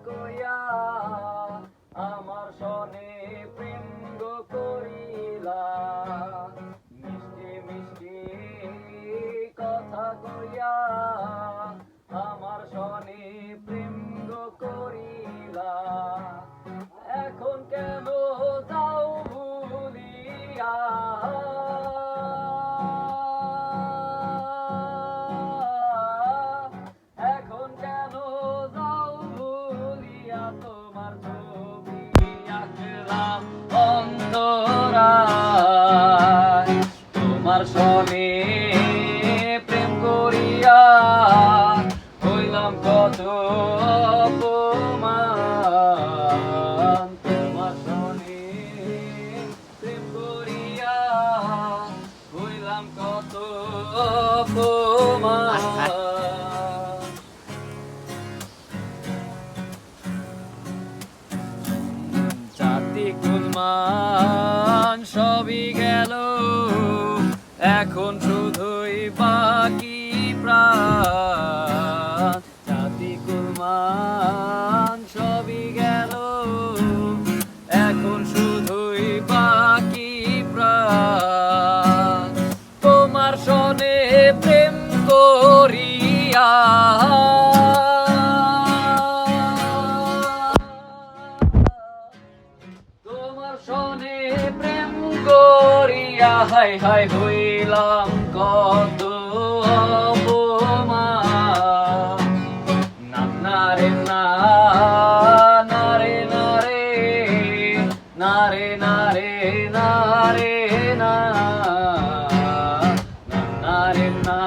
কইয়া আমার সনে প্রেম গো করিলা মিষ্টি মিষ্টি কথা কইয়া আমার সনে প্রেম গো করিলা এখন কেন যাও ভুলিয়া এখন কেন যাও ভুলিয়া তোমার ছবি আঁকলাম অন্তরায় তোমার সনে প্রেম করিয়া হইলাম কত অপমান তোমার সনে প্রেম করিয়া হইলাম কত অপমান জাতি কুলমান সবই গেল এখন শুধুই বাকি প্রাণ জাতি কুলমান সবই গেল এখন শুধুই বাকি প্রাণ তোমার সনে প্রেম করিয়া তোমার সনে প্রেম করিয়া হাই হাই হইলাম কত অপমান না রে না না রে না রে না রে না রে না রে না না রে না